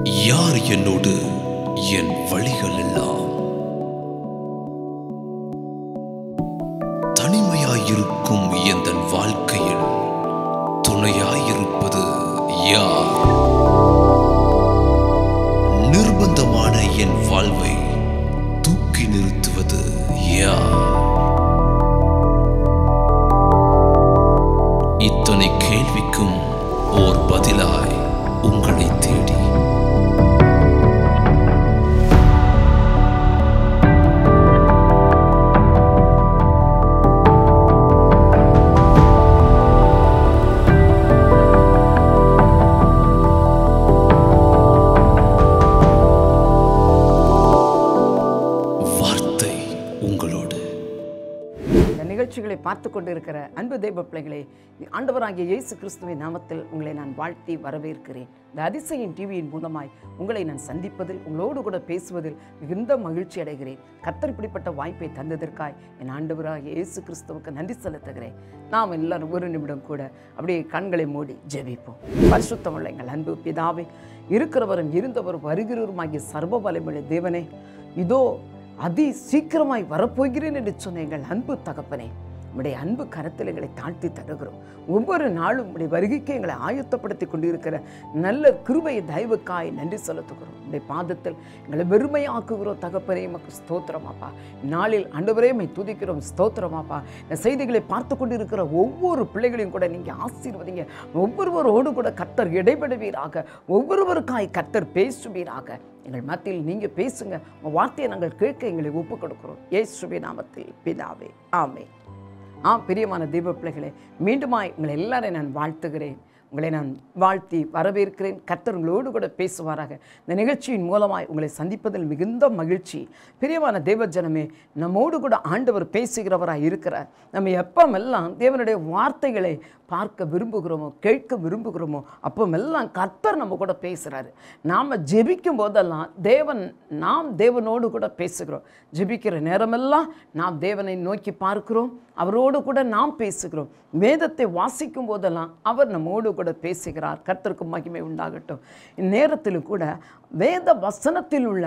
யார் என்னோடு என் வழிகள் எல்லாம் தனிமையாயிருக்கும் எந்தன் வாழ்க்கையில் துணையாயிருப்பது யார்? நிர்பந்தமான என் வாழ்வை தூக்கி நிறுத்துவது யார்? இத்தனை கேள்விக்கும் ஓர் பதிலாய் உங்களை தேடி வார்த்தை உங்களோடு. நிகழ்ச்சிகளை பார்த்து கொண்டிருக்கிற அன்பு தெய்வ பிள்ளைகளே, ஆண்டவராகிய இயேசு கிறிஸ்துவின் நாமத்தில் உங்களை நான் வாழ்த்தி வரவேற்கிறேன். இந்த அதிசயம் டிவியின் மூலமாய் உங்களை நான் சந்திப்பதில், உங்களோடு கூட பேசுவதில் மிகுந்த மகிழ்ச்சி அடைகிறேன். கர்த்தர் இப்படிப்பட்ட வாய்ப்பை தந்ததற்காய் என் ஆண்டவராகிய இயேசு கிறிஸ்துவுக்கு நன்றி செலுத்துகிறேன். நாம் எல்லாரும் ஒரு நிமிடம் கூட அப்படியே கண்களை மூடி ஜெபிப்போம். பரிசுத்தமுள்ள எங்கள் அன்பு பிதாவே, இருக்கிறவரும் இருந்தவரும் வருகிறவருமாகிய சர்வ வல்லமையுள்ள தேவனே, இதோ அதி சீக்கிரமாய் வரப்போகிறேன் என்று சொன்ன எங்கள் அன்பு தகப்பனே, உம்முடைய அன்பு கரத்தில் எங்களை தாழ்த்தி தருகிறோம். ஒவ்வொரு நாளும் உம்முடைய வருகைக்கு எங்களை ஆயத்தப்படுத்தி கொண்டிருக்கிற நல்ல கிருபை தயவுக்காய் நன்றி செலுத்துகிறோம். உம்முடைய பாதத்தில் எங்களை வெறுமையாக்குகிறோம் தகப்பனே, எமக்கு ஸ்தோத்திரமாப்பா. நாளில் ஆண்டவரே மை துதிக்கிறோம், ஸ்தோத்திரமாப்பா. இந்த செய்திகளை பார்த்து கொண்டிருக்கிற ஒவ்வொரு பிள்ளைகளையும் கூட நீங்கள் ஆசீர்வதிங்க. ஒவ்வொருவரோடு கூட கர்த்தர் இடைபடுவீராக, ஒவ்வொருவருக்காய் கர்த்தர் பேசுவீராக. எங்கள் மத்தியில் நீங்கள் பேசுங்க, உங்கள் வார்த்தையை நாங்கள் கேட்க எங்களை ஒப்புக் கொடுக்கிறோம். இயேசுவின் நாமத்தில் பிதாவே, ஆமென். பிரியமான தெய்வ பிள்ளைகளே, மீண்டுமாய் உங்களை எல்லாரையும் நான் வாழ்த்துகிறேன். உங்களை நான் வாழ்த்தி வரவேற்கிறேன். கர்த்தர் உங்களோடு கூட பேசுவாராக. இந்த நிகழ்ச்சியின் மூலமாய் உங்களை சந்திப்பதில் மிகுந்த மகிழ்ச்சி. பிரியமான தேவ ஜனமே, நம்மோடு கூட ஆண்டவர் பேசுகிறவராக இருக்கிறார். நம்ம எப்பமெல்லாம் தேவனுடைய வார்த்தைகளை பார்க்க விரும்புகிறோமோ, கேட்க விரும்புகிறோமோ, அப்பமெல்லாம் கர்த்தர் நம்ம கூட பேசுகிறாரு. நாம் ஜெபிக்கும் போதெல்லாம் நாம் தேவனோடு கூட பேசுகிறோம். ஜெபிக்கிற நேரமெல்லாம் நாம் தேவனை நோக்கி பார்க்கிறோம், அவரோடு கூட நாம் பேசுகிறோம். வேதத்தை வாசிக்கும் போதெல்லாம் அவர் நம்மோடு கூட பேசுகிறார். கர்த்தருக்கு மகிமை உண்டாகட்டும். இந்நேரத்திலும் கூட வேத வசனத்தில் உள்ள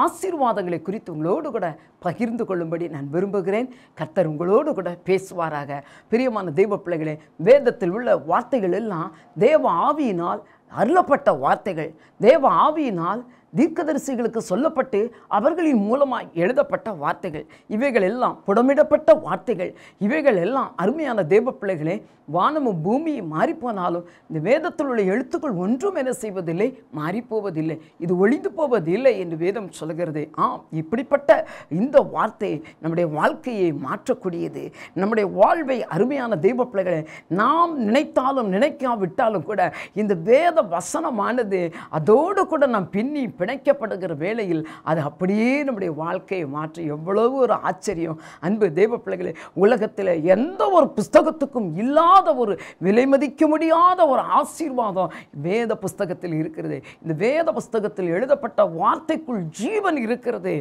ஆசீர்வாதங்களை குறித்து உங்களோடு கூட பகிர்ந்து கொள்ளும்படி நான் விரும்புகிறேன். கர்த்தர் உங்களோடு கூட பேசுவாராக. பிரியமான தெய்வ பிள்ளைகளே, வேதத்தில் உள்ள வார்த்தைகள் எல்லாம் தேவ ஆவியினால் அருளப்பட்ட வார்த்தைகள், தேவ ஆவியினால் தீர்க்கதரிசிகளுக்கு சொல்லப்பட்டு அவர்களின் மூலமாய் எழுதப்பட்ட வார்த்தைகள். இவைகள் எல்லாம் புடமிடப்பட்ட வார்த்தைகள். இவைகள் எல்லாம் அருமையான தேவ பிள்ளைகளே, வானமும் பூமியும் மாறிப்போனாலும் இந்த வேதத்தில் உள்ள எழுத்துக்கள் ஒன்றும் என்ன செய்வதில்லை, மாறிப்போவதில்லை, இது ஒழிந்து போவதில்லை என்று வேதம் சொல்கிறது. இப்படிப்பட்ட இந்த வார்த்தை நம்முடைய வாழ்க்கையை மாற்றக்கூடியது. நம்முடைய வாழ்வை அருமையான தெய்வ பிள்ளைகளை, நாம் நினைத்தாலும் நினைக்காவிட்டாலும் கூட இந்த வேத வசனமானது அதோடு கூட நாம் பின்னி பிணைக்கப்படுகிற வேளையில் அது அப்படியே நம்முடைய வாழ்க்கையை மாற்றி எவ்வளவு ஒரு ஆச்சரியம். அன்பு தெய்வ பிள்ளைகளே, உலகத்தில் எந்த ஒரு புஸ்தகத்துக்கும் இல்லாத ஒரு விலை மதிக்க முடியாத ஒரு ஆசீர்வாதம் வேத புஸ்தகத்தில் இருக்கிறது. இந்த வேத புஸ்தகத்தில் எழுதப்பட்ட வார்த்தைக்குள் ஜீவன் இருக்கிறது.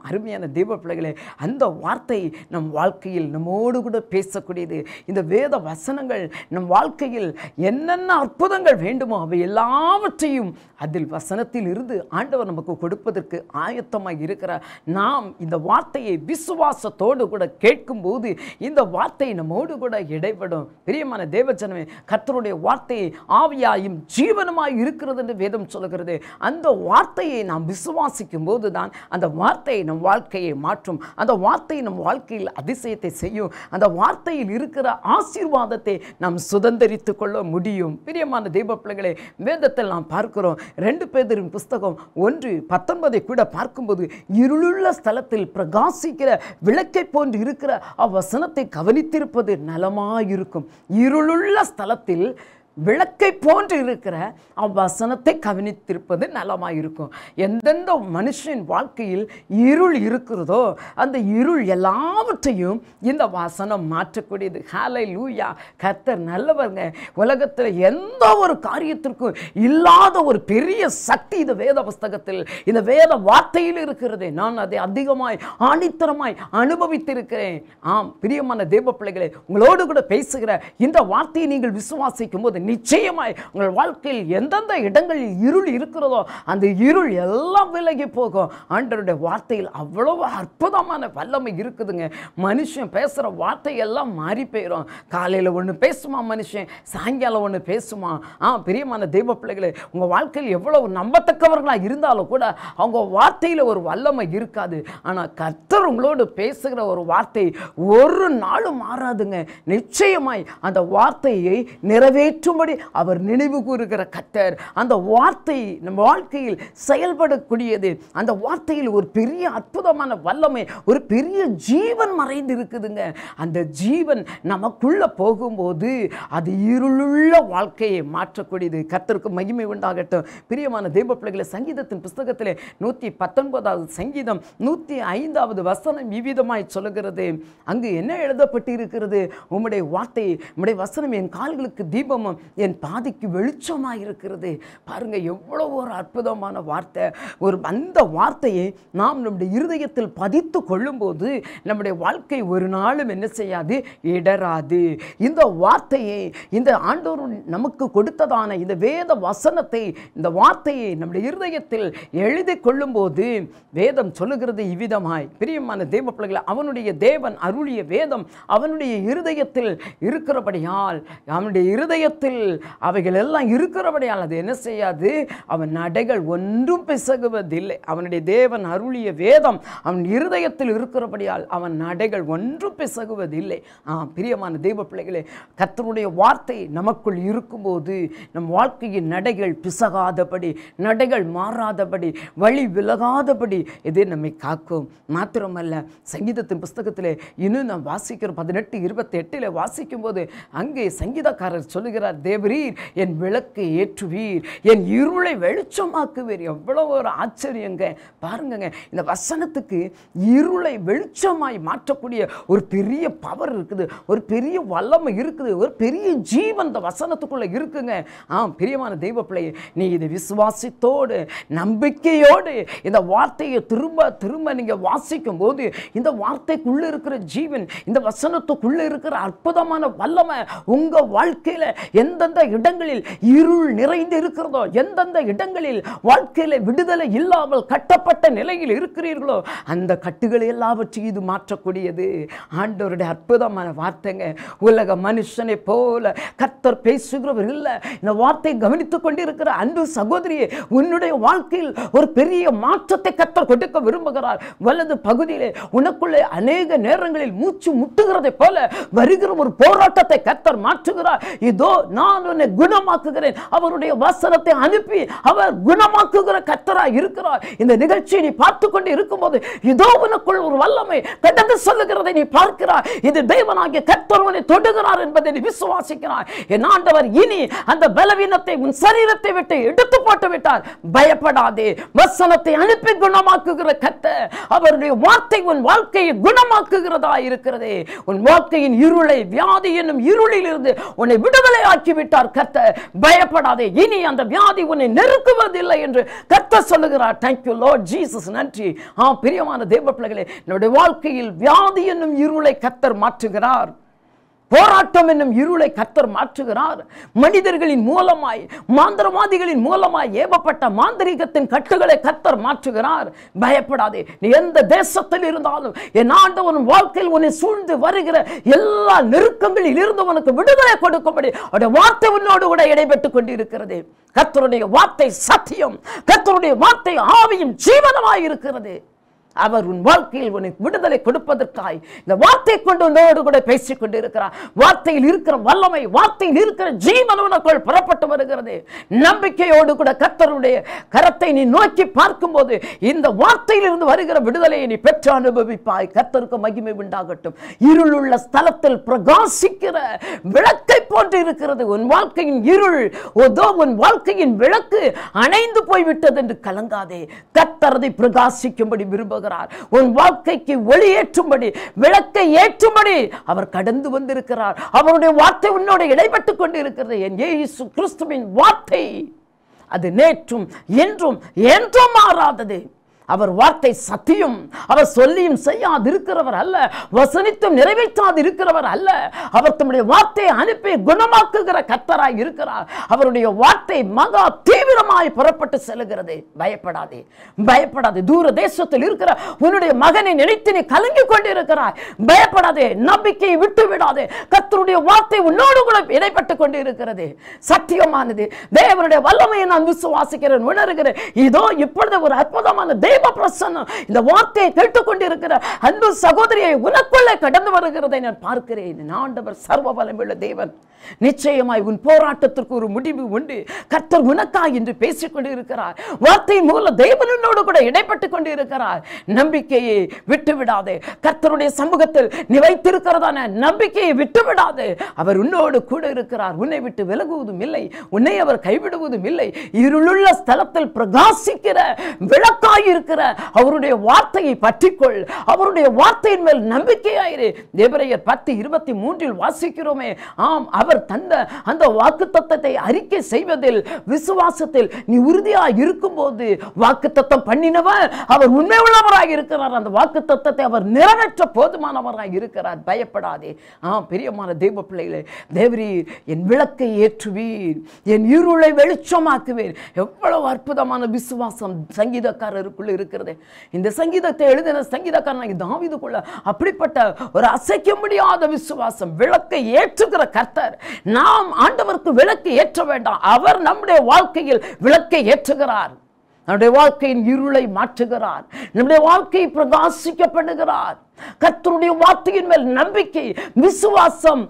அருமையான தெய்வ பிள்ளைகளே, அந்த வார்த்தை நம் வாழ்க்கையில் நம்மோடு கூட பேசக்கூடியது. இந்த வேத வசனங்கள் நம் வாழ்க்கையில் என்னென்ன அற்புதங்கள் வேண்டுமோ அவை எல்லாவற்றையும் அதில் வசனத்தில் இருந்து ஆண்டவர் நமக்கு கொடுப்பதற்கு ஆயத்தமாக இருக்கிறார். நாம் இந்த வார்த்தையை விசுவாசத்தோடு கூட கேட்கும்போது இந்த வார்த்தை நம்மோடு கூட இடைப்படும். பிரியமான தேவஜனமே, கர்த்தருடைய வார்த்தையை ஆவியாயும் ஜீவனுமாய் இருக்கிறது என்று வேதம் சொல்கிறது. அந்த வார்த்தையை நாம் விசுவாசிக்கும் போது தான் அந்த வார்த்தை நம் வாழ்க்கையை மாற்றும். அந்த வார்த்தை நம் வாழ்க்கையில் அதிசயத்தை செய்யும். அந்த வார்த்தையில் இருக்கிற ஆசீர்வாதத்தை நாம் சுதந்திரித்து கொள்ள முடியும். பிரியமான தெய்வ பிள்ளைகளே, வேதத்தில் நாம் பார்க்கிறோம். 2 பேதுரு புஸ்தகம் 1:19 கூட பார்க்கும்போது, இருளுள்ள ஸ்தலத்தில் பிரகாசிக்கிற விளக்கை போன்று இருக்கிற அவ்வசனத்தை கவனித்திருப்பது நலமாயிருக்கும். இருளுள்ள ஸ்தலத்தில் விளக்கை போன்று இருக்கிற அவ்வசனத்தை கவனித்திருப்பது நலமாயிருக்கும். எந்தெந்த மனுஷன் வாழ்க்கையில் இருள் இருக்கிறதோ அந்த இருள் எல்லாவற்றையும் இந்த வசனம் மாற்றக்கூடியது. ஹல்லேலூயா! கர்த்தர் நல்லவங்க. உலகத்தில் எந்த ஒரு காரியத்திற்கும் இல்லாத ஒரு பெரிய சக்தி இந்த வேத புஸ்தகத்தில், இந்த வேத வார்த்தையில் இருக்கிறது. நான் அதை அதிகமாய் ஆணித்தரமாய் அனுபவித்திருக்கிறேன். பிரியமான தேவ பிள்ளைகளே, உங்களோடு கூட பேசுகிற இந்த வார்த்தையை நீங்கள் விசுவாசிக்கும் போது நிச்சயமாய் உங்கள் வாழ்க்கையில் எந்தெந்த இடங்களில் இருள் இருக்கிறதோ அந்த இருள் எல்லாம் விலகி போகும். ஆண்டவருடைய வார்த்தையில் அவ்வளவு அற்புதமான வல்லமை இருக்குதுங்க. மனுஷன் பேசுகிற வார்த்தை எல்லாம் மாறி போயிடும். காலையில் ஒன்று பேசுமா மனுஷன், சாயங்காலம் ஒன்று பேசுமா. பிரியமான தெய்வ பிள்ளைகளே, உங்கள் வாழ்க்கையில் எவ்வளவு நம்பத்தக்கவர்களாக இருந்தாலும் கூட அவங்க வார்த்தையில் ஒரு வல்லமை இருக்காது. ஆனால் கர்த்தர் உங்களோடு பேசுகிற ஒரு வார்த்தை ஒரு நாளும் மாறாதுங்க. நிச்சயமாய் அந்த வார்த்தையை நிறைவேற்றும்படி அவர் நினைவு கூறுகிற கர்த்தர். அந்த வார்த்தை நம்ம வாழ்க்கையில் செயல்படக்கூடியது. அந்த வார்த்தையில் ஒரு பெரிய அற்புதமான வல்லமை, ஒரு பெரிய ஜீவன் மறைந்து இருக்குதுங்க. அந்த ஜீவன் நமக்குள்ள போகும்போது அது இருளுள்ள வாழ்க்கையை மாற்றக்கூடியது. கர்த்தருக்கு மகிமை உண்டாகட்டும். பிரியமான தெய்வ பிள்ளைகளை, சங்கீதத்தின் புஸ்தகத்திலே 119வது சங்கீதம் 105வது வசனம் இவ்விதமாய் சொல்லுகிறது. அங்கு என்ன எழுதப்பட்டு இருக்கிறது? உம்முடைய வார்த்தை, உம்முடைய வசனம் என் கால்களுக்கு தீபமும் என் பாதைக்கு வெளிச்சமாய் இருக்கிறது. பாருங்க, எவ்வளவு ஒரு அற்புதமான வார்த்தை. அந்த வார்த்தையை நாம் நம்முடைய இருதயத்தில் பதித்து கொள்ளும்போது நம்முடைய வாழ்க்கை ஒரு நாளும் என்ன செய்யாது? இடராது. இந்த வார்த்தையை, இந்த ஆண்டவர் நமக்கு கொடுத்ததான இந்த வேத வசனத்தை, இந்த வார்த்தையை நம்முடைய இருதயத்தில் எழுதி கொள்ளும்போது வேதம் சொல்லுகிறது இவ்விதமாய். பிரியமான தேவ பிள்ளைகளை, அவனுடைய தேவன் அருளிய வேதம் அவனுடைய இருதயத்தில் இருக்கிறபடியால், அவனுடைய இருதயத்தில் அவைகள் எல்லாம் இருக்கிறபடியால் அது என்ன செய்யாது? அவன் நடைகள் ஒன்றும் பிசகுவதில்லை. அவனுடைய தேவன் அருளிய வேதம் அவன் இருதயத்தில் இருக்கிறபடியால் அவன் நடைகள் ஒன்றும் பிசகுவதில்லை. பிரியமான தெய்வ பிள்ளைகளே, கர்த்தருடைய வார்த்தை நமக்குள் இருக்கும்போது நம் வாழ்க்கையின் நடைகள் பிசகாதபடி, நடைகள் மாறாதபடி, வழி விலகாதபடி இது நம்மை காக்கும். மாத்திரமல்ல, சங்கீதத்தின் புஸ்தகத்திலே இன்னும் நாம் வாசிக்கிறோம். 18:28 வாசிக்கும் போது அங்கே சங்கீதக்காரர் சொல்லுகிறார், தேவரீர் என் விளக்கை ஏற்றுவீர், என் இருளை வெளிச்சமாக்குவீர். எவ்வளவு ஒரு ஆச்சரியங்க. பாருங்க, இந்த வசனத்துக்கு இருளை வெளிச்சமாய் மாற்றக்கூடிய ஒரு பெரிய பவர் இருக்குது, ஒரு பெரிய வல்லமை இருக்குது, ஒரு பெரிய ஜீவன் இந்த வசனத்துக்குள்ள இருக்குங்க. பிரியமான தெய்வ பிள்ளையே, நீ இதை விசுவாசத்தோடு நம்பிக்கையோடு இந்த வார்த்தையை திரும்ப திரும்ப நீங்க வாசிக்கும் போது இந்த வார்த்தைக்குள்ள இருக்கிற ஜீவன், இந்த வசனத்துக்குள்ள இருக்கிற அற்புதமான வல்லமை உங்க வாழ்க்கையில எந்தெந்த இடங்களில் இருள் நிறைந்து இருக்கிறதோ, எந்தெந்த இடங்களில் வாழ்க்கையில விடுதலை இல்லாமல் கட்டப்பட்ட நிலையில் இருக்கிறீர்களோ அந்த கட்டுகளை எல்லாவற்றையும் இது மாற்றக்கூடியது. ஆண்டவருடைய அற்புதமான வார்த்தைங்க. உலக மனுஷனை போல கர்த்தர் பேசுகிறவர் இல்ல. இந்த வார்த்தை கவனித்துக் கொண்டிருக்கிற அன்பு சகோதரியே, உன்னுடைய வாழ்க்கையில் ஒரு பெரிய மாற்றத்தை கர்த்தர் கொடுக்க விரும்புகிறார். வலது பகுதியிலே உனக்குள்ளே அநேக நேரங்களில் மூச்சு முட்டுகிறதை போல வருகிற ஒரு போராட்டத்தை கர்த்தர் மாற்றுகிறார். இதோ நான் உன்னை குணமாக்குகிறேன். அவருடைய வசனத்தை அனுப்பி அவர் குணமாக்குகிற கர்த்தராய் இருக்கிறார். இந்த நிகழ்ச்சியை நீ பார்த்து கொண்டு இருக்கும்போது இதோ உனக்குள் ஒரு வல்லமை கடந்து சொல்லுகிறதை நீ பார்க்கிறாய். இது தேவனாகிய கர்த்தர் உன்னை தொடுகிறார் என்பதை நீ விசுவாசிக்கிறாய். என் ஆண்டவர் இனி அந்த பலவீனத்தை உன் சரீரத்தை விட்டு எடுத்து போட்டு விட்டார். பயப்படாதே, வசனத்தை அனுப்பி குணமாக்குகிற கர்த்தர். அவருடைய வார்த்தை உன் வாழ்க்கையை குணமாக்குகிறதா இருக்கிறதே. உன் வாழ்க்கையின் இருளை, வியாதி என்னும் இருளில் இருந்து உன்னை விடுதலை ஆக்கி விட்டார் கர்த்தர். பயப்படாதே, இனி அந்த வியாதி உன்னை நெருக்குவதில்லை என்று கர்த்தர் சொல்லுகிறார். Thank you Lord Jesus. நன்றி. பிரியமான தேவ பிள்ளைகளே, நம்முடைய வாழ்க்கையில் வியாதி என்னும் இருளை கர்த்தர் மாற்றுகிறார். போராட்டம் என்னும் இருளை கர்த்தர் மாற்றுகிறார். மனிதர்களின் மூலமாய், மாந்திரவாதிகளின் மூலமாய் ஏவப்பட்ட மாந்திரீகத்தின் கட்டுகளை கர்த்தர் மாற்றுகிறார். பயப்படாதே, நீ எந்த தேசத்தில் இருந்தாலும் என் ஆண்டவன் வாழ்க்கையில் உன்னை சூழ்ந்து வருகிற எல்லா நெருக்கங்களில் இருந்து உனக்கு விடுதலை கொடுக்கும்படி அவருடைய வார்த்தை உன்னோடு கூட இடைபெற்றுக் கொண்டிருக்கிறது. கர்த்தருடைய வார்த்தை சத்தியம், கர்த்தருடைய வார்த்தை ஆவியும் ஜீவனமாய் இருக்கிறது. அவர் உன் வாழ்க்கையில் உனக்கு விடுதலை கொடுப்பதற்காய் இந்த வார்த்தை கொண்டு உன்னோடு கூட பேசிக் கொண்டு இருக்கிறார். வார்த்தையில் இருக்கிற வல்லமை, வார்த்தையில் இருக்கிற ஜீவன் உனக்குள் புறப்பட்டு வருகிறது. நம்பிக்கையோடு கூட கர்த்தருடைய கரத்தை நீ நோக்கி பார்க்கும் போது இந்த வார்த்தையில் இருந்து வருகிற விடுதலையை நீ பெற்று அனுபவிப்பாய். கர்த்தருக்கு மகிமை உண்டாகட்டும். இருளுள்ள ஸ்தலத்தில் பிரகாசிக்கிற விளக்கை போன்று இருக்கிறது உன் வாழ்க்கையின் இருள். ஓதோ உன் வாழ்க்கையின் விளக்கு அணைந்து போய்விட்டது என்று கலங்காதே. கர்த்தர் அதை பிரகாசிக்கும்படி விரும்புகிறார். உன் வாழ்க்கைக்கு ஒளியேற்றும்படி, விளக்கை ஏற்றும்படி அவர் கடந்து வந்திருக்கிறார். அவருடைய வார்த்தை உன்னோடு இடைப்பட்டுக் கொண்டு இருக்கிறது. என் இயேசு கிறிஸ்துவின் வார்த்தை அது நேற்றும் என்றும் என்றும் மாறாதது. அவர் வார்த்தை சத்தியம். அவர் சொல்லியும் செய்யாதிருக்கிறவர் அல்ல, வசனித்தும் நிறைவேற்றாதிருக்கிறவர் அல்ல. அவர் தம்முடைய வார்த்தையை அனுப்பி குணமாக்குகிற கர்த்தராய் இருக்கிறார். அவருடைய வார்த்தை மகா தீவிரமாய் புறப்பட்டு செல்கிறது. பயப்படாதே, பயப்படாதே. தூர தேசத்தில் இருக்கிற உன்னுடைய மகனை நினைத்து நீ கலங்கி கொண்டிருக்கிறாய். பயப்படாதே, நம்பிக்கையை விட்டு விடாதே. கர்த்தருடைய வார்த்தை உன்னோடு கூட இடைப்பட்டு கொண்டு இருக்கிறது. சத்தியமானது. தேவனுடைய வல்லமையை நான் விசுவாசிக்கிறேன், உணர்கிறேன். இதோ இப்பொழுது ஒரு அற்புதமான தெய்வ பிரசன்னம் இந்த வார்த்தையை கேட்டுக் கொண்டிருக்கிற அன்பு சகோதரியை உனக்குள்ளே கடந்து வருகிறதை நான் பார்க்கிறேன். ஆண்டவர் சர்வ வல்லமையுள்ள தேவன். நிச்சயமாய் உன் போராட்டத்திற்கு ஒரு முடிவு உண்டு. கர்த்தர் உனக்காய் என்று பேசிக் கொண்டு இருக்கிறார். வார்த்தையின் மூலம் தேவனோடு கூட இடைப்பட்டு கொண்டு இருக்கிறார். நம்பிக்கையை விட்டு விடாதே. கர்த்தருடைய சமூகத்தில் நீ வைத்திருக்கிறதான நம்பிக்கையை விட்டு விடாதே. அவர் உன்னோடு கூட இருக்கிறார். உன்னை விட்டு விலகுவதும் இல்லை, உன்னை அவர் கைவிடுவதும் இல்லை. இருளுள்ள ஸ்தலத்தில் பிரகாசிக்கிற விளக்காய் இருக்கிற அவருடைய வார்த்தையை பற்றிக்கொள். அவருடைய வார்த்தையின் மேல் நம்பிக்கையாயிரு. எபிரேயர் 10:23 வாசிக்கிறோமே, ஆம், அவர் தந்த அந்த வாக்குத்தத்தத்தை அறிக்கை செய்வதில் விசுவாசத்தில் நீ உறுதியாக இருக்கும்போது வாக்குத்தத்தம் பண்ணினவர் அவர் உண்மை உள்ளவராக இருக்கிறார். அந்த வாக்குத்தத்தத்தை அவர் நிறைவேற்ற போதுமானவராக இருக்கிறார். பயப்படாதே. பிரியமான தெய்வ பிள்ளைகளே, தேவரீர் என் விளக்கை ஏற்றுவீர், என் இருளை வெளிச்சமாக்குவீர். எவ்வளவு அற்புதமான விசுவாசம் சங்கீதக்காரருக்குள்ள இருக்கிறது. இந்த சங்கீதத்தை எழுதின சங்கீதக்காரன் தாவீதுக்குள்ள அப்படிப்பட்ட ஒரு அசைக்க முடியாத விசுவாசம். விளக்கை ஏற்றுகிற கர்த்தர். நாம் ஆண்டவருக்கு விளக்கு ஏற்ற வேண்டாம், அவர் நம்முடைய வாழ்க்கையில் விளக்கை ஏற்றுகிறார். நம்முடைய வாழ்க்கையின் இருளை மாற்றுகிறார். நம்முடைய வாழ்க்கை பிரகாசிக்கப்படுகிறார். கர்த்தருடைய வார்த்தையின் மேல் நம்பிக்கை, விசுவாசம்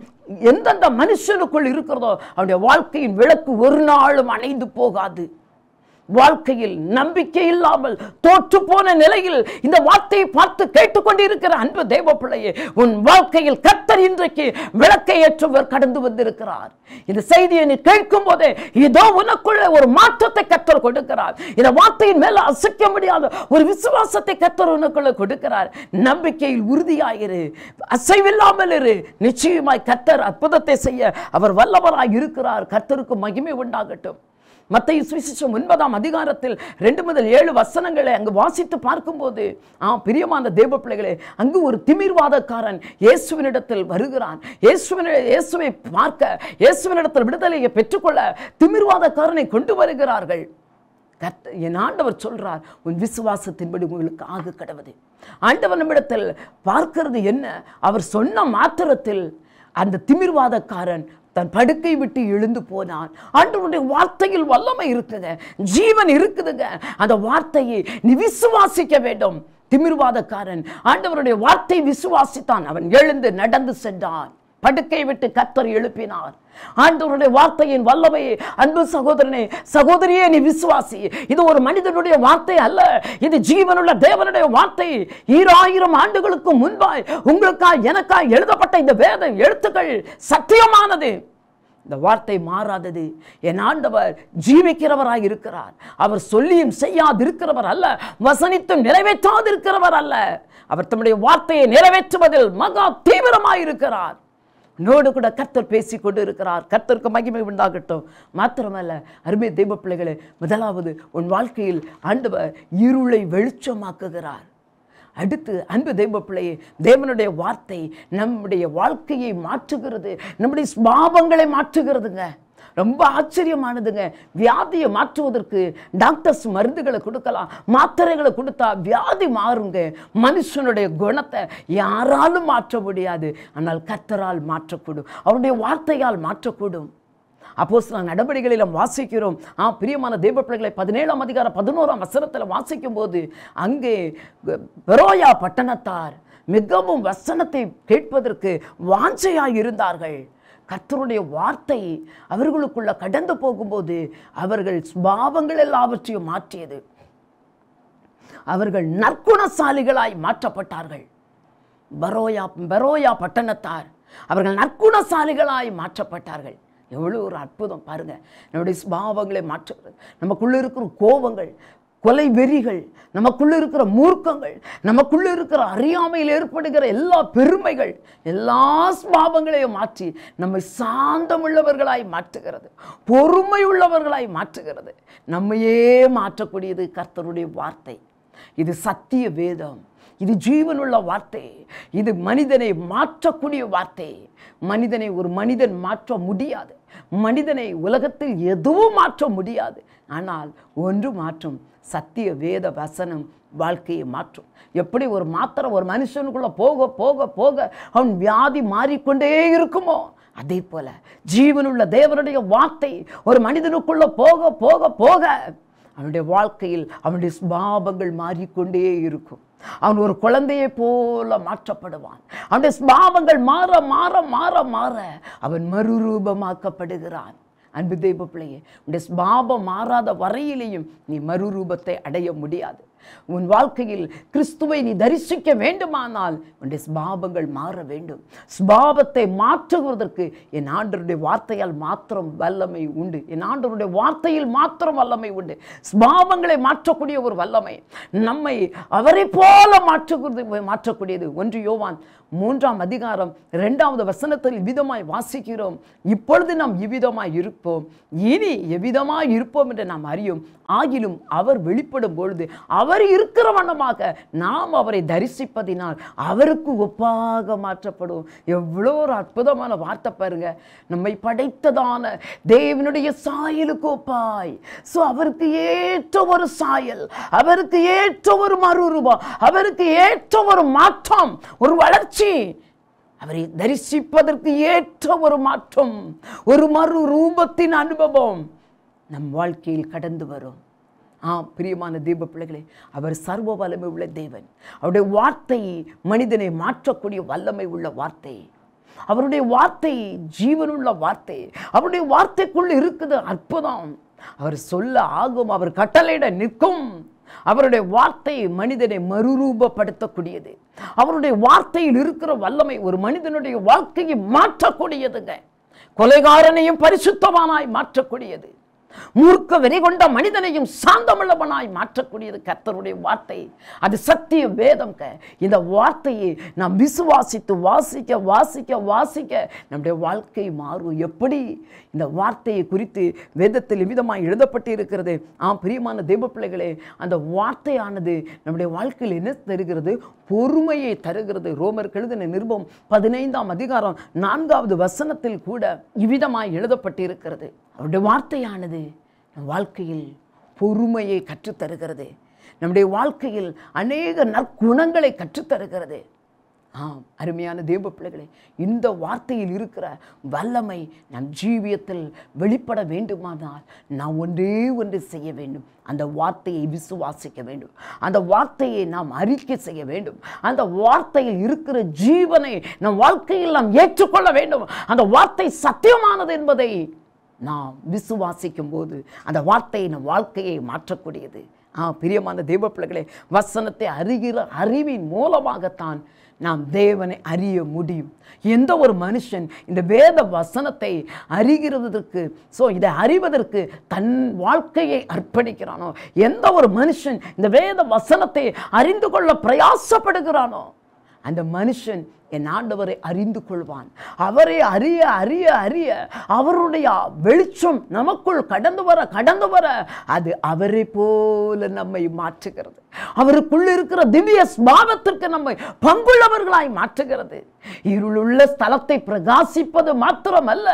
எந்தெந்த மனுஷனுக்குள் இருக்கிறதோ அவருடைய வாழ்க்கையின் விளக்கு ஒரு நாளும் அணைந்து போகாது. வாழ்க்கையில் நம்பிக்கை இல்லாமல் தோற்று போன நிலையில் இந்த வார்த்தையை பார்த்து கேட்டுக்கொண்டிருக்கிற அன்பு தேவ பிள்ளையே, உன் வாழ்க்கையில் கர்த்தர் இன்றைக்கு விளக்கை ஏற்றுவர் கடந்து வந்திருக்கிறார். இந்த செய்தியை நீ கேட்கும் போதே இதோ உனக்குள்ள ஒரு மாற்றத்தை கர்த்தர் கொடுக்கிறார். இந்த வார்த்தையின் மேல அசைக்க முடியாத ஒரு விசுவாசத்தை கர்த்தர் உனக்குள்ள கொடுக்கிறார். நம்பிக்கையில் உறுதியாயிரு, அசைவில்லாமல் இரு. நிச்சயமாய் கர்த்தர் அற்புதத்தை செய்ய அவர் வல்லவராய் இருக்கிறார். கர்த்தருக்கு மகிமை உண்டாகட்டும். மத்தேயு சுவிசேஷம் 9ஆம் அதிகாரத்தில் 2 முதல் 7 வசனங்களை அங்கு வாசித்து பார்க்கும்போது, பிரியமான தேவ பிள்ளைகளே, அங்கு ஒரு திமிர்வாதக்காரன் இயேசுவினிடத்தில் வருகிறான். இயேசுவை பார்க்க, இயேசுவினிடத்தில் விடுதலையை பெற்றுக்கொள்ள திமிர்வாதக்காரனை கொண்டு வருகிறார்கள். என் ஆண்டவர் சொல்றார், உன் விசுவாசத்தின்படி உங்களுக்கு ஆக கடவுது. ஆண்டவர் நம்மிடத்தில் பார்க்கிறது என்ன? அவர் சொன்ன மாத்திரத்தில் அந்த திமிர்வாதக்காரன் தன் படுக்கை விட்டு எழுந்து போனான். ஆண்டவருடைய வார்த்தையில் வல்லமை இருக்குங்க, ஜீவன் இருக்குதுங்க. அந்த வார்த்தையை நீ விசுவாசிக்க வேண்டும். திமிர்வாதக்காரன் ஆண்டவருடைய வார்த்தை விசுவாசித்தான். அவன் எழுந்து நடந்து சென்றான். படுக்கை விட்டு கர்த்தர் எழுப்பினார். ஆண்டவருடைய வார்த்தையின் வல்லமையை அன்பு சகோதரனே, சகோதரியே, நீ விசுவாசி. இது ஒரு மனிதனுடைய வார்த்தை அல்ல, இது ஜீவனுள்ள தேவனுடைய வார்த்தை. 2000 ஆண்டுகளுக்கு முன்பாய் உங்களுக்காய் எனக்காய் எழுதப்பட்ட இந்த வேத எழுத்துக்கள் சத்தியமானது. இந்த வார்த்தை மாறாதது. என் ஆண்டவர் ஜீவிக்கிறவராய் இருக்கிறார். அவர் சொல்லியும் செய்யாதிருக்கிறவர் அல்ல, வசனித்தும் நிறைவேற்றாதிருக்கிறவர் அல்ல. அவர் தம்முடைய வார்த்தையை நிறைவேற்றுவதில் மகா தீவிரமாய் இருக்கிறார். நோடு கூட கர்த்தர் பேசிக் கொண்டு இருக்கிறார். கர்த்தருக்கு மகிமை உண்டாகட்டும். மாத்திரமல்ல, அருமை தெய்வ பிள்ளைகளே, முதலாவது உன் வாழ்க்கையில் ஆண்டவர் இருளை வெளிச்சமாக்குகிறார். அடுத்து அன்பு தெய்வ பிள்ளையே, தேவனுடைய வார்த்தை நம்முடைய வாழ்க்கையை மாற்றுகிறது, நம்முடைய சுபாவங்களை மாற்றுகிறதுங்க. ரொம்ப ஆச்சரியமானதுங்க. வியாதியை மாற்றுவதற்கு டாக்டர்ஸ் மருந்துகளை கொடுக்கலாம், மாத்திரைகளை கொடுத்தா வியாதி மாறுங்க. மனுஷனுடைய குணத்தை யாராலும் மாற்ற முடியாது, ஆனால் கர்த்தரால் மாற்றக்கூடும், அவருடைய வார்த்தையால் மாற்றக்கூடும். அப்போஸ்தலர் நடபடிகளிலும் வாசிக்கிறோம். பிரியமான தேவ பிள்ளைகளை 17ஆம் அதிகாரம் 11ஆம் வசனத்தில் வாசிக்கும் போது, அங்கே பெரோயா பட்டணத்தார் மிகவும் வசனத்தை கேட்பதற்கு வாஞ்சையாய் இருந்தார்கள். கர்த்தருடைய வார்த்தை அவர்களுக்குள்ள கடந்து போகும்போது அவர்கள் சுபாவங்கள் எல்லாவற்றையும் மாற்றியது. அவர்கள் நற்குணசாலிகளாய் மாற்றப்பட்டார்கள். பெரோயா பட்டணத்தார் அவர்கள் நற்குணசாலிகளாய் மாற்றப்பட்டார்கள். எவ்வளோ ஒரு அற்புதம் பாருங்க. நம்முடைய சுபாவங்களை மாற்றுகிறது. நமக்குள்ள இருக்கிற கோபங்கள், கொலை வெறிகள், நமக்குள்ள இருக்கிற மூர்க்கங்கள், நமக்குள்ள இருக்கிற அறியாமையில் ஏற்படுகிற எல்லா பெருமைகள், எல்லா சுபாவங்களையும் மாற்றி நம்மை சாந்தமுள்ளவர்களாய் மாற்றுகிறது, பொறுமை உள்ளவர்களாய் மாற்றுகிறது. நம்மையே மாற்றக்கூடியது கர்த்தருடைய வார்த்தை. இது சத்திய வேதம், இது ஜீவனுள்ள வார்த்தை, இது மனிதனை மாற்றக்கூடிய வார்த்தை. மனிதனை ஒரு மனிதன் மாற்ற முடியாது, மனிதனை உலகத்தில் எதுவும் மாற்ற முடியாது. ஆனால் ஒன்று மாற்றும், சத்திய வேத வசனம் வாழ்க்கையை மாற்றும். எப்படி ஒரு மாத்திரை ஒரு மனுஷனுக்குள்ள போக போக போக அவன் வியாதி மாறிக்கொண்டே இருக்குமோ, அதே போல ஜீவனுள்ள தேவனுடைய வார்த்தை ஒரு மனிதனுக்குள்ள போக போக போக அவனுடைய வாழ்க்கையில் அவனுடைய சுபாவங்கள் மாறிக்கொண்டே இருக்கும். அவன் ஒரு குழந்தையை போல மாற்றப்படுவான். அவனுடைய சுபாவங்கள் மாற மாற மாற மாற அவன் மறுரூபமாக்கப்படுகிறான். அன்பு தெய்வ பிள்ளையே, உன்னுடைய சுபாவம் மாறாத வரையிலேயும் நீ மறுரூபத்தை அடைய முடியாது. உன் வாழ்க்கையில் கிறிஸ்துவை நீ தரிசிக்க வேண்டுமானால் உன்னுடைய சுபாவங்கள் மாற வேண்டும். சுபாவத்தை மாற்றுவதற்கு என் ஆண்டவருடைய வார்த்தையால் மாத்திரம் வல்லமை உண்டு. என் ஆண்டவருடைய வார்த்தையில் மாத்திரம் வல்லமை உண்டு. சுபாவங்களை மாற்றக்கூடிய ஒரு வல்லமை, நம்மை அவரை போல மாற்றக்கூடியது. 1 யோவான் 3ஆம் அதிகாரம் 2வது வசனத்தில் விதமாய் வாசிக்கிறோம், இப்பொழுது நாம் இவ்விதமாய் இருப்போம், இனி எவ்விதமாய் இருப்போம் என்று நாம் அறியும். ஆகிலும் அவர் வெளிப்படும் பொழுது அவர் இருக்கிற வண்ணமாக நாம் அவரை தரிசிப்பதினால் அவருக்கு ஒப்பாக மாற்றப்படும். எவ்வளோ ஒரு அற்புதமான வார்த்தை பாருங்க. நம்மை படைத்ததான தேவனுடைய சாயலுக்கு ஒப்பாய். ஸோ அவருக்கு ஏற்ற ஒரு சாயல், அவருக்கு ஏற்ற ஒரு மறுரூபம், அவருக்கு ஏற்ற ஒரு மாற்றம், ஒரு வளர்ச்சி, அவரை தரிசிப்பதற்கு ஏற்ற ஒரு மாற்றம், ஒரு மறுரூபத்தின் அனுபவம் நம் வாழ்க்கையில் கடந்து வரும். பிரியமான தெய்வ பிள்ளைகளே, அவர் சர்வ வல்லமை உள்ள தேவன். அவருடைய வார்த்தை மனிதனை மாற்றக்கூடிய வல்லமை உள்ள வார்த்தை. அவருடைய வார்த்தை ஜீவனுள்ள வார்த்தை. அவருடைய வார்த்தைக்குள் இருக்குது அற்புதம். அவர் சொல்ல ஆகும், அவர் கட்டளையிட நிற்கும். அவருடைய வார்த்தை மனிதனை மறுரூபப்படுத்தக்கூடியது. அவருடைய வார்த்தையில் இருக்கிற வல்லமை ஒரு மனிதனுடைய வாழ்க்கையை மாற்றக்கூடியதுங்க. கொலைகாரனையும் பரிசுத்தவானாய் மாற்றக்கூடியது. மூர்க்க வெறி கொண்ட மனிதனையும் சாந்தமுள்ளவனாய் மாற்றக்கூடியது கர்த்தருடைய வார்த்தை. அது சத்திய வேதம். இந்த வார்த்தையை நாம் விசுவாசித்து வாசிக்க வாசிக்க வாசிக்க நம்முடைய வாழ்க்கை மாறும். எப்படி இந்த வார்த்தையை குறித்து வேதத்தில் விதமாய் எழுதப்பட்டு இருக்கிறது. பிரியமான தெய்வ பிள்ளைகளே, அந்த வார்த்தையானது நம்முடைய வாழ்க்கையில் என்ன தருகிறது? பொறுமையை தருகிறது. ரோமருக்கு எழுதின நிருபம் 15ஆம் அதிகாரம் 4வது வசனத்தில் கூட இவ்விதமாய் எழுதப்பட்டு இருக்கிறது. அவருடைய வார்த்தையானது நம் வாழ்க்கையில் பொறுமையை கற்றுத்தருகிறது. நம்முடைய வாழ்க்கையில் அநேக நற்குணங்களை கற்றுத்தருகிறது. அருமையான தேவ பிள்ளைகளே, இந்த வார்த்தையில் இருக்கிற வல்லமை நம் ஜீவியத்தில் வெளிப்பட வேண்டுமானால் நாம் ஒன்றே செய்ய வேண்டும். அந்த வார்த்தையை விசுவாசிக்க வேண்டும். அந்த வார்த்தையை நாம் அறிக்கை செய்ய வேண்டும். அந்த வார்த்தையில் இருக்கிற ஜீவனை நம் வாழ்க்கையில் நாம் ஏற்றுக்கொள்ள வேண்டும். அந்த வார்த்தை சத்தியமானது என்பதை நாம் விசுவாசிக்கும் போது அந்த வார்த்தை நம் வாழ்க்கையை மாற்றக்கூடியது. பிரியமான தேவ பிள்ளைகளே, வசனத்தை அறிகிற அறிவின் மூலமாகத்தான் நாம் தேவனை அறிய முடியும். எந்த ஒரு மனுஷன் இந்த வேத வசனத்தை அறிகிறதுக்கு, இதை அறிவதற்கு தன் வாழ்க்கையை அர்ப்பணிக்கிறானோ, எந்த ஒரு மனுஷன் இந்த வேத வசனத்தை அறிந்து கொள்ள பிரயாசப்படுகிறானோ, அந்த மனுஷன் என் ஆண்டவரை அறிந்து கொள்வான். அவரை அறிய அறிய அறிய அவருடைய வெளிச்சம் நமக்குள் கடந்து வர அது அவரை போல நம்மை மாற்றுகிறது. அவருக்குள் இருக்கிற திவ்ய ஸ்பாவத்திற்கு நம்மை பங்குள்ளவர்களாய் மாற்றுகிறது. இருளுள்ள ஸ்தலத்தை பிரகாசிப்பது மாத்திரமல்ல,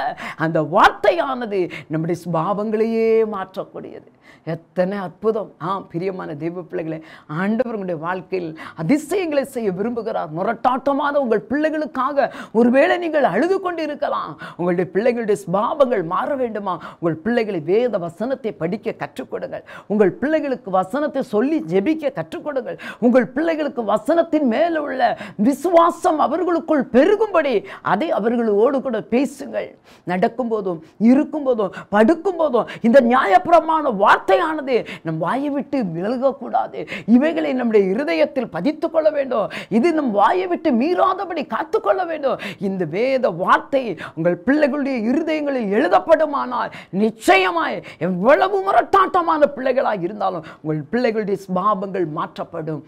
அந்த வார்த்தையானது நம்முடைய ஸ்பாவங்களையே மாற்றக்கூடியது. எத்தனை அற்புதம்! பிரியமான தெய்வ பிள்ளைகளே, ஆண்டவர்களுடைய வாழ்க்கையில் அதிசயங்களை செய்ய விரும்புகிறார். முரட்டாட்டமான உங்கள் பிள்ளைகளுக்காக ஒருவேளை நீங்கள் அழுது கொண்டு இருக்கலாம். உங்களுடைய பிள்ளைகளுடைய ஸ்பாவங்கள் மாற வேண்டுமா? உங்கள் பிள்ளைகளை வேத வசனத்தை படிக்க கற்றுக் கொடுங்கள். உங்கள் பிள்ளைகளுக்கு வசனத்தை சொல்லி ஜெபிக்க கற்றுக் கொடுங்கள். உங்கள் பிள்ளைகளுக்கு வசனத்தின் மேல உள்ள விசுவாசம் அவர்களுக்குள் பெருகும்படி அதை அவர்களோடு கூட பேசுங்கள். நடக்கும் போதும் இருக்கும் போதும் படுக்கும் போதும் இந்த நியாயப்பிரமாண வார்த்தையானது நம் வாயை விட்டு விலகக்கூடாது. இவைகளை நம்முடைய இருதயத்தில் பதித்துக் கொள்ள வேண்டும். இது நம் வாயை விட்டு மீறாதபடி விடாதபடி காத்துக்கொள்ள வேண்டும். இந்த வேத வார்த்தை உங்கள் பிள்ளைகளுடைய இருதயங்களில் எழுதப்படுமானால் நிச்சயமாய் எவ்வளவு முரட்டாட்டமான பிள்ளைகளாக இருந்தாலும் உங்கள் பிள்ளைகளுடைய சுபாவங்கள் மாற்றப்படும்.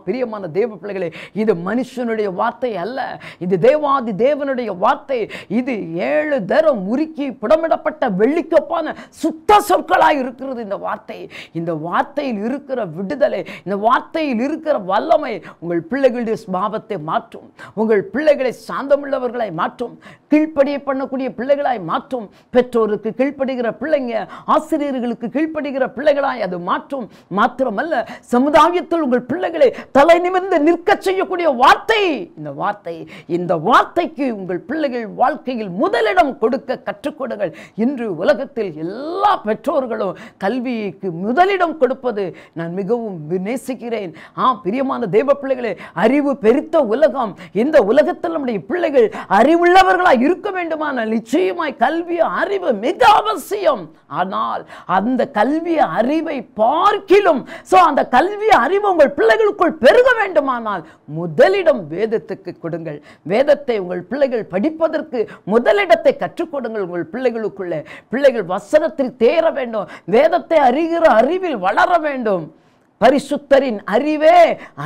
பிரியமான தேவ பிள்ளைகளே, இது மனுஷனுடைய வார்த்தை அல்ல, இது தேவாதி தேவனுடைய வார்த்தை. இது 7 தரம் உருக்கி புடமிடப்பட்ட வெள்ளிக்கப்பான சுத்த சொற்களாய் இருக்கிறது இந்த வார்த்தை. இந்த வார்த்தையில் இருக்கிற விடுதலை, இந்த வார்த்தையில் இருக்கிற வல்லமை உங்கள் பிள்ளைகளுடைய சுபாவத்தை மாற்றும். உங்கள் பிள்ளைகளை சாந்தமுள்ளவர்களாய் மாற்றும். கீழ்ப்படிய பண்ணக்கூடிய பிள்ளைகளாய் மாற்றும். பெற்றோருக்கு கீழ்ப்படுகிற பிள்ளைங்க, ஆசிரியர்களுக்கு கீழ்ப்படுகிற பிள்ளைகளாய் அது மாற்றும். மாத்திரமல்ல, சமுதாயத்தில் உங்கள் பிள்ளைகளை தலை நிமிர்ந்து நிற்க செய்யக்கூடிய வார்த்தை இந்த வார்த்தைக்கு உங்கள் பிள்ளைகள் வாழ்க்கையில் முதலிடம் கொடுக்க கற்றுக்கொடுங்கள். இன்று உலகத்தில் எல்லா பெற்றோர்களும் கல்விக்கு முதலிடம் கொடுப்பது நான் மிகவும் நேசிக்கிறேன். பிரியமான தேவ பிள்ளைகளே, அறிவு பெருத்த உலகம். இந்த உலகத்தில் நம்முடைய பிள்ளைகள் அறிவுள்ளவர்களாய் இருக்க வேண்டுமானால் நிச்சயமாய் கல்வி அறிவு மிக அவசியம். ஆனால் அந்த கல்வி அறிவை பார்க்கிலும் அந்த கல்வி அறிவு உங்கள் பிள்ளைகளுக்குள் பெருக வேண்டுமானால் முதலிடம் வேதத்துக்கு கொடுங்கள். வேதத்தை உங்கள் பிள்ளைகள் படிப்பதற்கு முதலிடத்தை கற்றுக் கொடுங்கள். உங்கள் பிள்ளைகளுக்குள்ளே பிள்ளைகள் வசனத்தில் தேர வேண்டும். வேதத்தை அறிகிற அறிவில் வளர வேண்டும். பரிசுத்தரின் அறிவே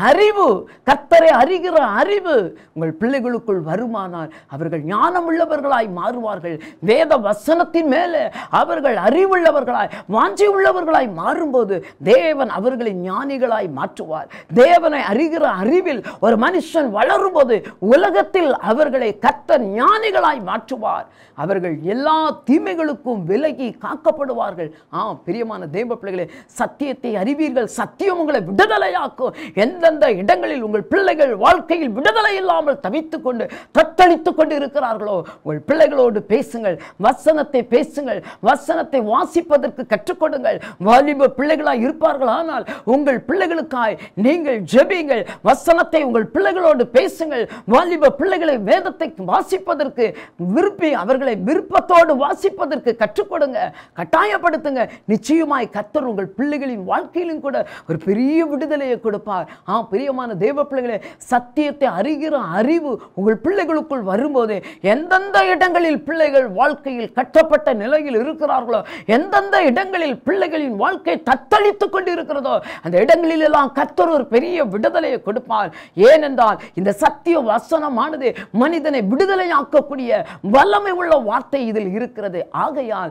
அறிவு, கர்த்தரை அறிகிற அறிவு உங்கள் பிள்ளைகளுக்குள் வருமானால் அவர்கள் ஞானம் உள்ளவர்களாய் மாறுவார்கள். வேத வசனத்தின் மேலே அவர்கள் அறிவுள்ளவர்களாய் வாஞ்சி உள்ளவர்களாய் மாறும்போது தேவன் அவர்களை ஞானிகளாய் மாற்றுவார். தேவனை அறிகிற அறிவில் ஒரு மனுஷன் வளரும்போது உலகத்தில் அவர்களை கர்த்தர் ஞானிகளாய் மாற்றுவார். அவர்கள் எல்லா தீமைகளுக்கும் விலகி காக்கப்படுவார்கள். பிரியமான தேவ பிள்ளைகளே, சத்தியத்தை அறிவீர்கள், சத்தியம் உங்களை விடுதலையாக்கும். எந்தெந்த இடங்களில் உங்கள் பிள்ளைகள் வாழ்க்கையில் விடுதலை இல்லாமல் தவித்துக் கொண்டு தத்தளித்துக் கொண்டு இருக்கிறார்களோ உங்கள் பிள்ளைகளோடு பேசுங்கள், வசனத்தை பேசுங்கள், வசனத்தை வாசிப்பதற்கு கற்றுக் கொடுங்கள். வாலிப பிள்ளைகளாய் இருப்பார்கள் ஆனால் உங்கள் பிள்ளைகளுக்காய் நீங்கள் ஜெபியுங்கள். வசனத்தை உங்கள் பிள்ளைகளோடு பேசுங்கள். வாலிப பிள்ளைகளை வேதத்தை வாசிப்பதற்கு விரும்பி அவர்களை விருப்பத்தோடு வாசிப்பதற்கு கற்றுக் கொடுங்க, கட்டாயப்படுத்துங்க. நிச்சயமாய் கர்த்தர் உங்கள் பிள்ளைகளின் வாழ்க்கையிலும் கூட ஒரு பெரிய விடுதலையை கொடுப்பார். பிரியமான தேவ பிள்ளைகளே, சத்தியத்தை அறிகிற அறிவு உங்கள் பிள்ளைகளுக்குள் வரும்போது எந்தெந்த இடங்களில் பிள்ளைகள் வாழ்க்கையில் கட்டப்பட்ட நிலையில் இருக்கிறார்களோ, எந்தெந்த இடங்களில் பிள்ளைகளின் வாழ்க்கை தத்தளித்துக் கொண்டு இருக்கிறதோ அந்த இடங்களில் எல்லாம் கர்த்தர் ஒரு பெரிய விடுதலையை கொடுப்பார். ஏனென்றால் இந்த சத்திய வசனமானது மனிதனை விடுதலையாக்கக்கூடிய வல்லமை உள்ள வார்த்தை இதில் இருக்கிறது. ஆகையால்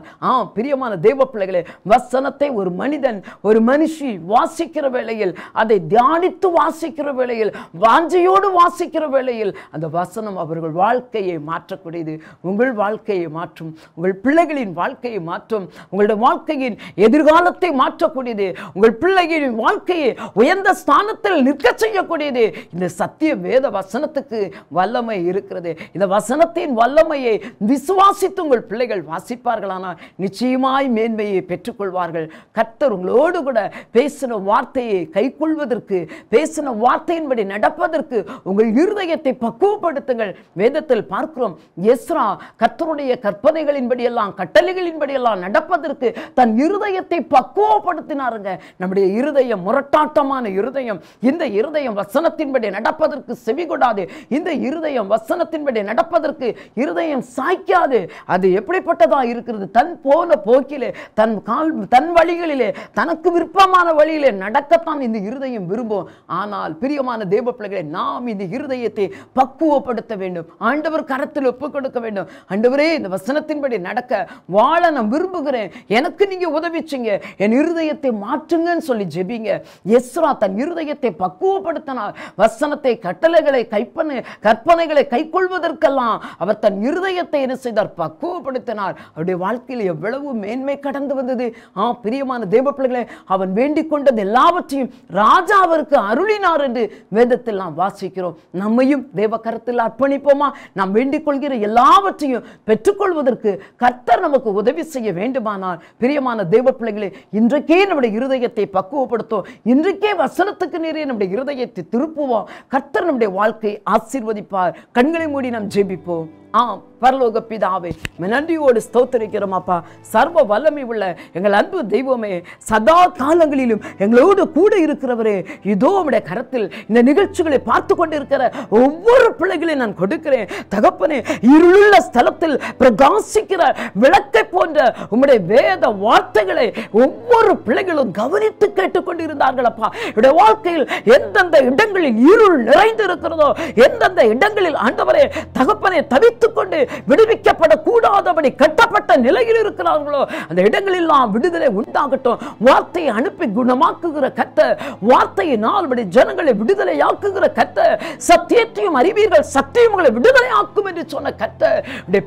பிரியமான தேவ பிள்ளைகளே, வசனத்தை ஒரு மனிதன் ஒரு மனுஷி வாசிக்கிற வேளையில், அதை தியானித்து வாசிக்கிற வேளையில், வாஞ்சையோடு வாசிக்கிற வேளையில் அந்த வசனம் அவர்கள் வாழ்க்கையை மாற்றக்கூடியது. உங்கள் வாழ்க்கையை மாற்றும், உங்கள் பிள்ளைகளின் வாழ்க்கையை மாற்றும், உங்களுடைய வாழ்க்கையின் எதிர்காலத்தை மாற்றக்கூடியது, உங்கள் பிள்ளைகளின் வாழ்க்கையை உயர்ந்த ஸ்தானத்தில் நிற்க செய்யக்கூடியது. இந்த சத்திய வேத வசனத்துக்கு வல்லமை இருக்கிறது. இந்த வசனத்தின் வல்லமையை விசுவாசித்து உங்கள் பிள்ளைகள் வாசிப்பார்களானால் நிச்சயமாய் மேன்மையை பெற்றுக்கொள்வார்கள். கர்த்தர் உங்களோடு கூட பேசின வார்த்தையை கைக்கொள்வதற்கு, பேசின வார்த்தையின்படி நடப்பதற்கு உங்கள் இருதயத்தை பக்குவப்படுத்துங்கள். வேதத்தில் பார்க்கிறோம், எஸ்ரா கர்த்தருடைய கற்பனைகளின்படி எல்லாம் கட்டளைகளின்படி எல்லாம் நடப்பதற்கு தன் இருதயத்தை பக்குவப்படுத்தினாருங்க. நம்முடைய இருதயம் முரட்டாட்டமான இருதயம். இந்த இருதயம் வசனத்தின்படி நடப்பதற்கு செவிகொடாது. இந்த இருதயம் வசனத்தின்படி நடப்பதற்கு இருதயம் சாய்க்காது. அது எப்படிப்பட்டதா இருக்கிறது? தன் போன போக்கிலே, தன் வழிகளிலே, தனக்கு விருப்பமான வழியிலே நடக்கத்தான் இந்த இருதயம் விரும்பும். ஆனால் பிரியமான தேவ பிள்ளைகளை, நாம் இந்த இருதயத்தை பக்குவப்படுத்த வேண்டும். ஆண்டவர் கரத்தில் ஒப்புக் கொடுக்க வேண்டும். ஆண்டவரே, இந்த வசனத்தின்படி நடக்க வாழ நான் விரும்புகிறேன், எனக்கு நீங்க உதவிச்சிங்க, என் இருதயத்தை மாற்றுங்கன்னு சொல்லி ஜெபிங்க. எஸ்ரா தன் இருதயத்தை பக்குவப்படுத்தினார். வசனத்தை, கட்டளைகளை, கற்பனைகளை கைக்கொள்வதற்கெல்லாம் அவர் தன் இருதயத்தை என்ன செய்தார்? பக்குவப்படுத்தினார். அவருடைய வாழ்க்கையில் எவ்வளவு மேன்மை கடந்து வந்தது. பிரியமான தேவ பிள்ளைகளை, அவன் வேண்டிக் கொண்டது எல்லாவற்றையும் ராஜா அவருக்கு அருளினார் என்று வேதத்தில் நாம் வாசிக்கிறோம். நம்மையும் தேவ கரத்தில் அர்ப்பணிப்போமா? நாம் வேண்டிக் கொள்கிற எல்லாவற்றையும் பெற்றுக்கொள்வதற்கு கர்த்தர் நமக்கு உதவி செய்ய வேண்டுமானால் பிரியமான தேவ பிள்ளைகளை, இன்றைக்கே நம்முடைய இருதயத்தை பக்குவப்படுத்தும். இன்றைக்கே வசனத்துக்கு நேரே நம்முடைய இருதயத்தை திருப்புவோம். கர்த்தர் நம்முடைய வாழ்க்கை ஆசீர்வதிப்பார். கண்களை மூடி நாம் ஜெபிப்போம். பரலோக பிதாவே, நன்றியோடு ஸ்தோத்திரிக்கிறோம் அப்பா. சர்வ வல்லமை உள்ள எங்கள் அன்பு தெய்வமே, சதா காலங்களிலும் எங்களோடு கூட இருக்கிறவரே, இதோ உம்முடைய கரத்தில் இந்த நிகழ்ச்சிகளை பார்த்து கொண்டிருக்கிற ஒவ்வொரு பிள்ளைகளையும் நான் கொடுக்கிறேன் தகப்பனே. இருளுள்ள ஸ்தலத்தில் பிரகாசிக்கிற விளக்கை போன்ற உம்முடைய வேத வார்த்தைகளை ஒவ்வொரு பிள்ளைகளும் கவனித்து கேட்டுக்கொண்டிருந்தார்கள் அப்பா. என்னுடைய வாழ்க்கையில் எந்தெந்த இடங்களில் இருள் நிறைந்து இருக்கிறதோ, எந்தெந்த இடங்களில் ஆண்டவரே தகப்பனே தவித்துக் கொண்டு விடுவிக்கப்படக்கூடாதபடி கட்டப்பட்ட நிலையில் இருக்கிறார்களோ, அந்த இடங்களில் விடுதலை உண்டாகட்டும். வார்த்தையை அனுப்பி குணமாக்குகிற கர்த்தர், வார்த்தையினால் ஜனங்களை விடுதலையாக்குகிற கர்த்தர், சத்தியத்தையும் அறிவீர்கள், சத்தியம் உங்களை விடுதலையாக்கும் என்று சொன்ன கர்த்தர்,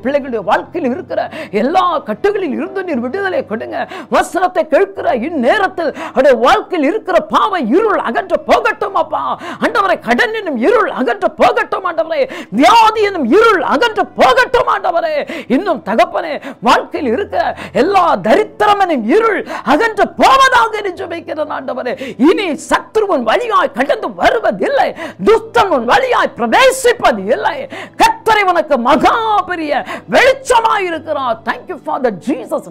பிள்ளைகளுடைய வாழ்க்கையில் இருக்கிற எல்லா கட்டுகளில் இருந்து நீர் விடுதலை கொடுங்க. வசனத்தை கேட்கிற இந்நேரத்தில் அவருடைய வாழ்க்கையில் இருக்கிற பாவ இருள் அகன்று போகட்டும் அப்பா. ஆண்டவரை கடன் என்னும் இருள் அகன்று போகட்டும் ஆண்டவரே. வியாதி என்னும் இருள் அகன்று போகட்டும் ஆண்டவரே. இன்னும் தகப்பனே, வாழ்க்கையில் இருக்க எல்லா தரித்திரம் என்னும் இருள் அகன்று போவதாக ஜெபிக்கிறேன் ஆண்டவரே. இனி சத்துருவின் வழியாய் கடந்து வருவதில்லை, துஷ்டன் உன் வழியாய் பிரவேசிப்பது இல்லை. கர்த்தரை உனக்கு மகா பெரிய வெளிச்சமாய் இருக்கிறார். Thank you Father Jesus.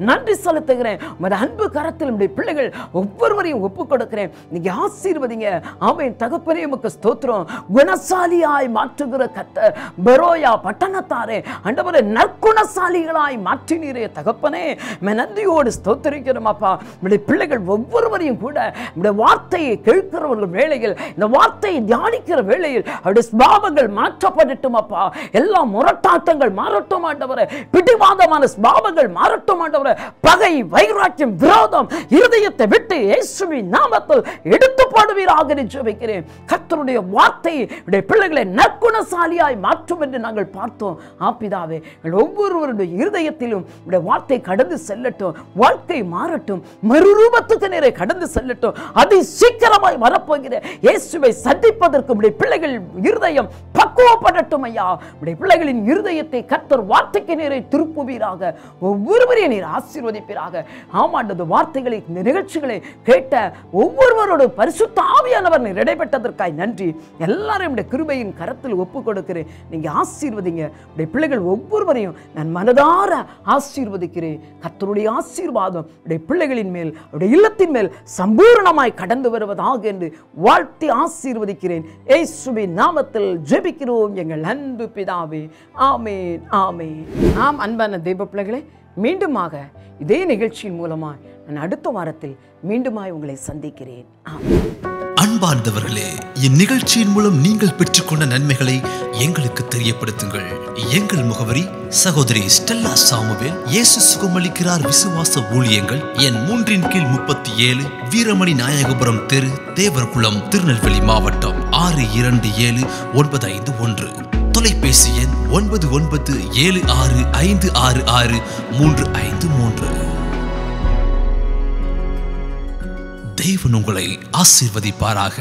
நன்றி செலுத்துகிறேன். உமது அன்பு கரத்தில் நம்முடைய பிள்ளைகள் ஒவ்வொருவரையும் ஒப்புக் கொடுக்கிறேன். நீங்க ஆசீர்வதிங்க. ஆமென் தகப்பனே, உமக்கு ஸ்தோத்திரம். குணசாலியாய் மாற்றுகிற கர்த்தர், பெரோயா பட்டணத்தாரே ஆண்டவரே நற்குணசாலிகளாய் மாற்றினீரே தகப்பனே. நன்றியோடு ஸ்தோத்திரிக்கிறோம் அப்பா. நம்முடைய பிள்ளைகள் ஒவ்வொருவரையும் கூட நம்முடைய வார்த்தையை கேட்கிறவர்கள் வேளையில், இந்த வார்த்தையை தியானிக்கிற வேளையில் அவருடைய ஸ்பாவங்கள் மாற்றப்படட்டும் அப்பா. எல்லா முரட்டாட்டங்கள் மாறட்டும் ஆண்டவரே. பிடிவாதமான ஸ்பாவங்கள் மாறட்டும் ஆண்டவரே. பகை, வைராக்கியம், விரோதம் இருதயத்தை விட்டு இயேசுவின் நாமத்தில் எடுத்து போடுவீராக ஜெபிக்கிறேன். கர்த்தருடைய வார்த்தை பிள்ளைகளை நற்குணசாலியாய் மாற்றும் என்று நாங்கள் பார்த்தோம். ஆபிதாவே, ஒவ்வொருவருடைய இருதயத்திலும் வார்த்தை கடந்து செல்லட்டும். வாழ்க்கை மாறட்டும். மறுரூபத்துக்கு நேரே கடந்து செல்லட்டும். அதி சீக்கிரமாய் வரப்போகிற இயேசுவை சந்திப்பதற்கு பிள்ளைகள் இருதயம் பக்குவப்படட்டும் ஐயா. பிள்ளைகளின் இருதயத்தை கர்த்தர் வார்த்தைக்கு நேரே திருப்புவீராக. ஒவ்வொருவரையும் நீர் ஆசீர்வதிப்பீராக. ஆமாண்டது வார்த்தைகளை, இந்த நிகழ்ச்சிகளை கேட்ட ஒவ்வொருவரோடு பரிசுத்த ஆவியானவர் நீர் இடைப்பட்டதற்காய் நன்றி. எல்லாரும் கிருபையின் கரத்தில் ஒப்புக் கொடுக்கிறேன். நீங்க ஆசீர்வதிங்க. பிள்ளைகள் ஒவ்வொருவரையும் நான் மனதார ஆசீர்வதிக்கிறேன். கர்த்தருடைய ஆசீர்வாதம் பிள்ளைகளின் மேல், இல்லத்தின் மேல் சம்பூர்ணமாய் கடந்து வருவதாக என்று வாழ்த்தி ஆசீர்வதிக்கிறேன். இயேசுவின் நாமத்தில் ஜெபிக்கிறோம் எங்கள் அன்பு பிதாவே. ஆமென், ஆமென். ஆம் அன்பான தெய்வ பிள்ளைகளே, மீண்டுமாக இதே நிகழ்ச்சியின் மூலமாய் நான் அடுத்த வாரத்தில் மீண்டுமாய் உங்களை சந்திக்கிறேன். அன்பார்ந்தவர்களே, இந்நிகழ்ச்சியின் மூலம் நீங்கள் பெற்றுக்கொண்ட நன்மைகளை எங்களுக்கு தெரியப்படுத்துங்கள். எங்கள் முகவரி சகோதரி ஸ்டெல்லா சாமுவேல், இயேசு சுகமளிக்கிறார் விசுவாச ஊழியங்கள், எண் 3/37, வீரமணி நாயகபுரம் தெரு, தேவர்குளம், திருநெல்வேலி மாவட்டம் 627951. தொலைபேசி எண் 9976566353. தேவன் உங்களை ஆசீர்வதிப்பாராக.